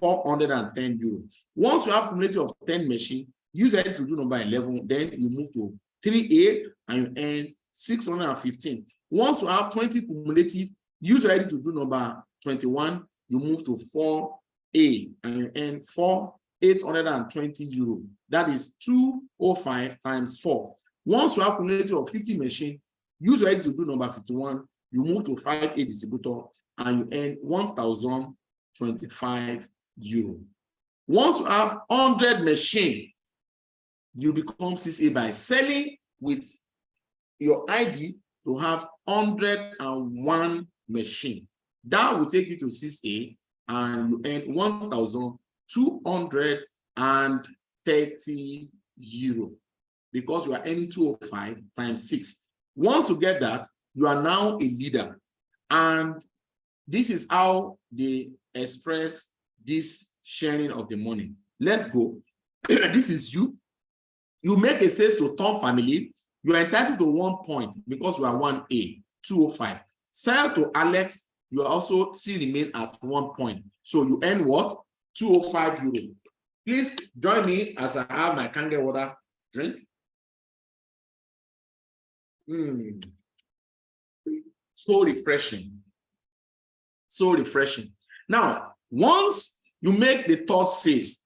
410 euro. Once you have cumulative of 10 machines, use it to do number 11, then you move to 3A and you earn 615. Once you have 20 cumulative, use it to do number 21, you move to 4A and you earn 820 euro. That is 205 times 4. Once you have cumulative of 50 machines, use it to do number 51, you move to 5A distributor and you earn 1,025 euro. Once you have 100 machines, you become 6A by selling with your ID to have 101 machine. That will take you to 6A and you earn 1,230 euro because you are earning 205 times 6. Once you get that, you are now a leader. And this is how they express this sharing of the money. Let's go. This is you. You make a sales to Tom family. You are entitled to 1 point because you are 1A, 205. Sell to Alex, you also still remain at 1 point. So you earn what? 205 euro. Please join me as I have my Kangen water drink. So refreshing. So refreshing. Now, once you make the third sales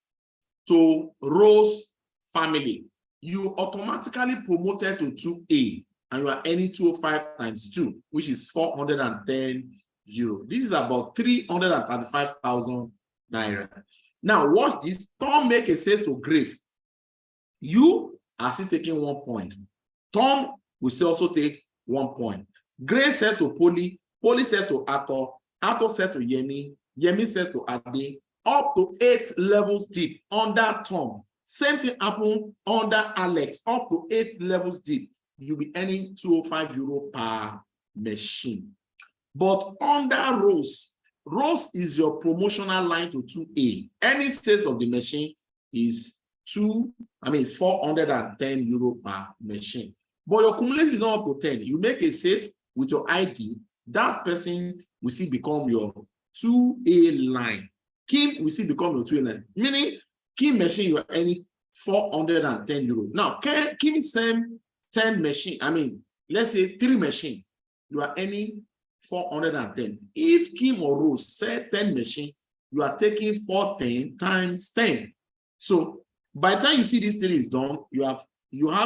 to Rose family, you automatically promoted to 2A and you are earning 205 times 2, which is 410 euro. This is about 335,000 naira. Now, watch this. Tom make a sales to Grace. You are still taking 1 point. Tom will still also take 1 point. Grace said to Polly, Polly said to Arthur, Arthur said to Yemi, Yemi said to Ade, up to 8 levels deep under Tom. Same thing happened under Alex, up to 8 levels deep. You'll be earning 205 euro per machine. But under Rose, Rose is your promotional line to 2A. Any sales of the machine is it's 410 euro per machine. But your cumulative is not up to 10. You make a sales with your ID, that person will still become your 2A line. Kim will still become your 2A line. Meaning, Kim machine, you are earning 410 euro. Now, Kim same 10 machine, let's say 3 machine, you are earning 410. If Kim or Rose sell 10 machine, you are taking 410 times 10. So by the time you see this thing is done, you have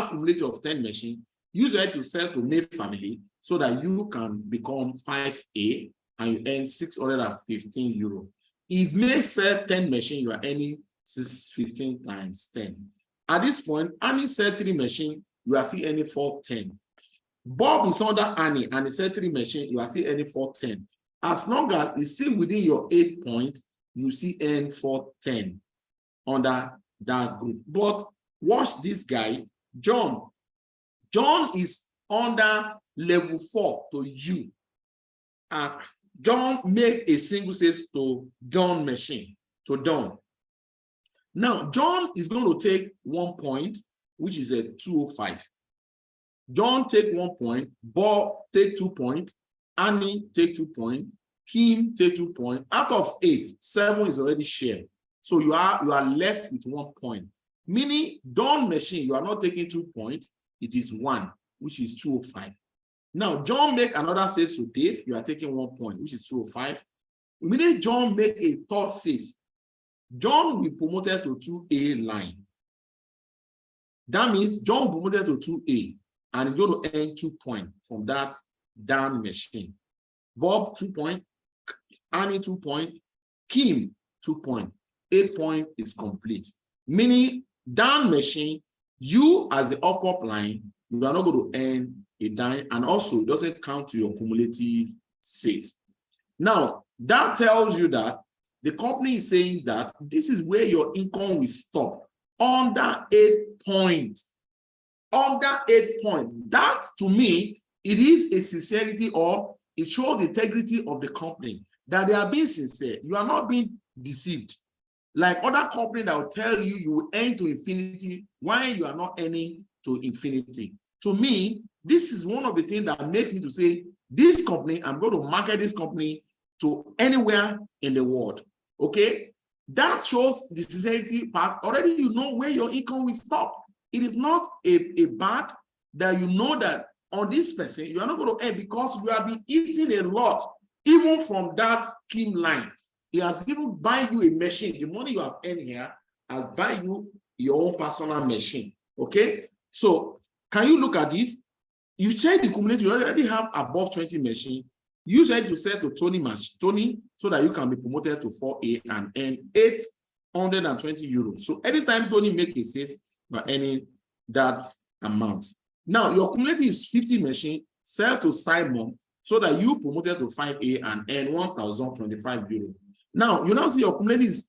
cumulative of 10 machine. Use it to sell to May family so that you can become 5A and you earn 615 euro. If May sell 10 machine, you are earning 615 times 10. At this point, Annie sell 3 machine, you are still earning 410. Bob is under Annie and he sell 3 machine, you are still earning 410. As long as it's still within your 8 points, you still earn 410 under that group. But watch this guy, John. John is under level 4 to you. John make a single sales to John machine, to John. Now, John is going to take 1 point, which is a 205. John take 1 point, Bob take 2 points, Annie take 2 points, Kim take 2 points. Out of 8, 7 is already shared. So you are left with 1 point. Meaning, John machine, you are not taking 2 points, it is 1, which is 205. Now, John make another sales to Dave, you are taking 1 point, which is 205. Immediately, John make a third sales. John will be promoted to 2A line. That means John will be promoted to 2A and is going to earn 2 points from that damn machine. Bob, 2 points. Annie, 2 points. Kim, 2 points. 8 points is complete. Meaning, down machine, you as the up line, you are not going to earn a dime, and also it doesn't count to your cumulative sales. Now, that tells you that the company is saying that this is where your income will stop, under 8 points. Under 8 points. That, to me, it is a sincerity, or it shows the integrity of the company, that they are being sincere. You are not being deceived. Like other companies that will tell you you will earn to infinity while you are not earning to infinity. To me, this is one of the things that makes me to say, this company, I'm going to market this company to anywhere in the world. Okay? That shows the sincerity part. Already you know where your income will stop. It is not a bad that you know that on this person, you are not going to earn because you have been eating a lot, even from that scheme line. He has even buy you a machine. The money you have earned here has buy you your own personal machine. Okay? So can you look at it? You check the cumulative, you already have above 20 machines. Use it to sell to Tony, so that you can be promoted to 4A and earn 820 euros. So anytime Tony makes a sales, you are earning that amount. Now, your cumulative is 50 machines, sell to Simon, so that you promoted to 5A and earn 1,025 euros. Now, you now see your cumulative is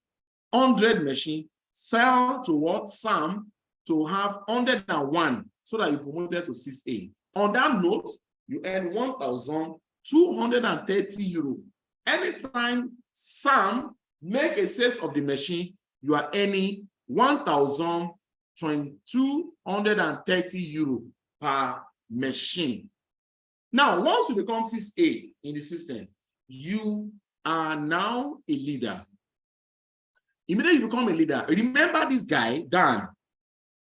100 machine, sell to what? Sam, to have 101, so that you promoted to 6A. On that note, you earn 1,230 euro. Anytime Sam make a sales of the machine, you are earning 1,230 euro per machine. Now, once you become 6A in the system, you are now a leader. Immediately you become a leader. Remember this guy, Dan,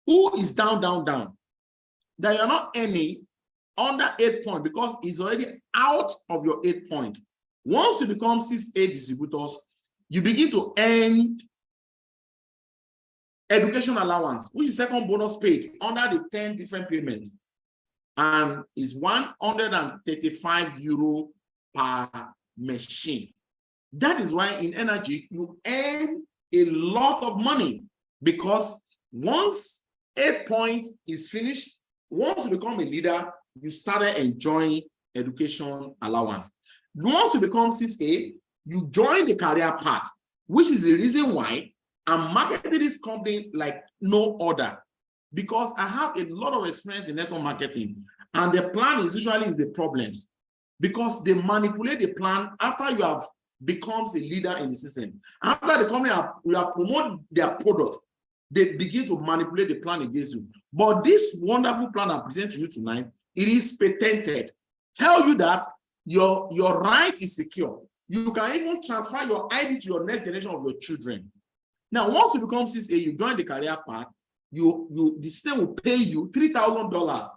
who is down, that you're not earning under 8 points because he's already out of your 8 point. Once you become 6A distributors, you begin to earn education allowance, which is second bonus paid under the 10 different payments, and is 135 euro per machine. That is why in Enagic you earn a lot of money, because once 8 point is finished, once you become a leader, you started enjoying education allowance. Once you become 6A, you join the career path, which is the reason why I'm marketing this company like no other, because I have a lot of experience in network marketing, and the plan is usually the problems, because they manipulate the plan after you have become a leader in the system. After the company you have promoted their product, they begin to manipulate the plan against you. But this wonderful plan I present to you tonight, it is patented. Tell you that your right is secure. You can even transfer your ID to your next generation of your children. Now, once you become 6A, you join the career path, the system will pay you $3,000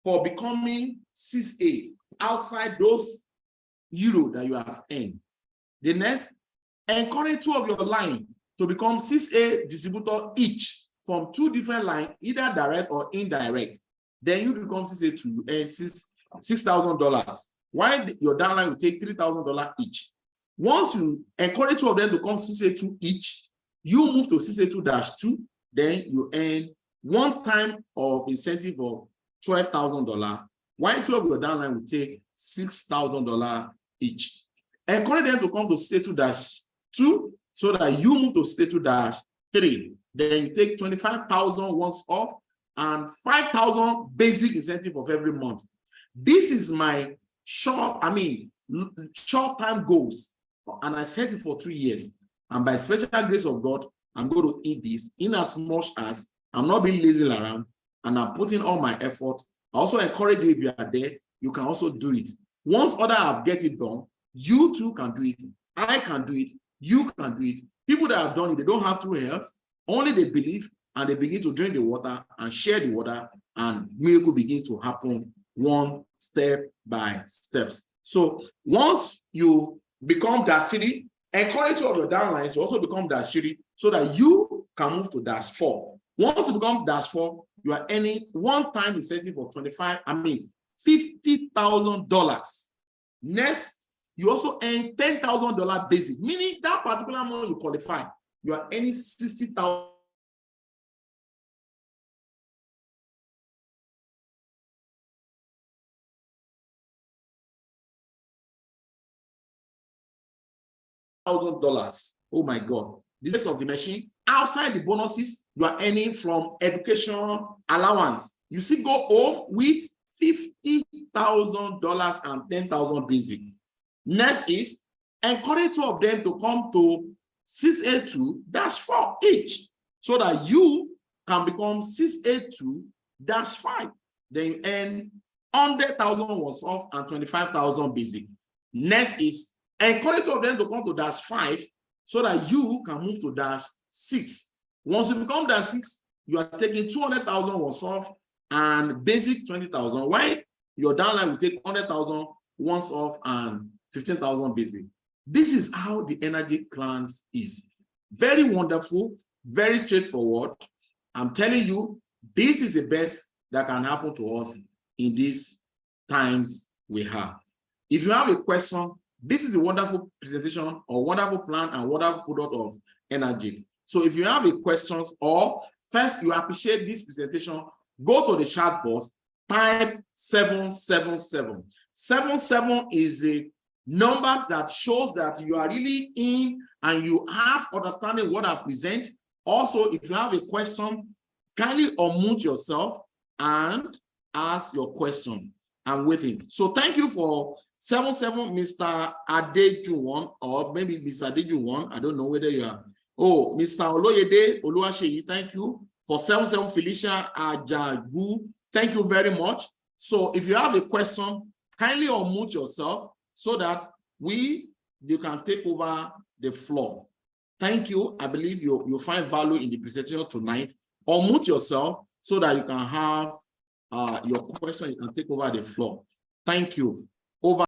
for becoming 6A outside those euro that you have earned. The next, encourage 2 of your line to become 6A distributor each from 2 different lines, either direct or indirect. Then you become 6A to earn $6,000. While your downline will take $3,000 each. Once you encourage 2 of them to come 6A2 each, you move to 6A2-2, then you earn 1 time of incentive of $12,000, while 2 of your downline will take $6,000 each. Encourage them to come to 6A2-2 so that you move to 6A2-3. Then you take 25,000 once off and 5,000 basic incentive of every month. This is my short-term goals, and I set it for 2 years. And by special grace of God, I'm going to eat this in as much as I'm not being lazy around and I'm putting all my effort. I also encourage you, if you are there, you can also do it. Once others have get it done, you too can do it. I can do it. You can do it. People that have done it, they don't have 2 health. Only they believe and they begin to drink the water and share the water, and miracle begin to happen one step by steps. So once you become that city, encourage 2 of your downlines to also become that city so that you can move to -4. Once you become -4, you are earning 1 time incentive of $50,000. Next, you also earn $10,000 basic, meaning that particular month you qualify, you are earning $60,000. Oh my God. The sales of the machine, outside the bonuses you are earning from education allowance, you see, go home with $50,000 and 10,000 basic. Next is encourage 2 of them to come to 6A2-4 each so that you can become 6A2-5. Then you earn 100,000 once off and 25,000 basic. Next is encourage 2 of them to come to -5 so that you can move to -6. Once you become -6, you are taking 200,000 once off and basic 20,000. While your downline will take 100,000 once off and 15,000 basic. This is how the Enagic plans is. Very wonderful, very straightforward. I'm telling you, this is the best that can happen to us in these times we have. If you have a question, this is a wonderful presentation or wonderful plan and wonderful product of Enagic. So if you have a questions or first you appreciate this presentation, go to the chat box, type 777. 77 is a numbers that shows that you are really in and you have understanding what I present. Also, if you have a question, kindly unmute yourself and ask your question. I'm waiting. So thank you for 77, Mr. Adejuwon, or maybe Mr. Adejuwon. I don't know whether you are. Oh, Mr. Oloyede Oluwaseyi, thank you. For 77, Felicia Ajagu, thank you very much. So if you have a question, kindly unmute yourself so that you can take over the floor. Thank you. I believe you find value in the presentation tonight. Unmute yourself so that you can have your question. You can take over the floor. Thank you. Over.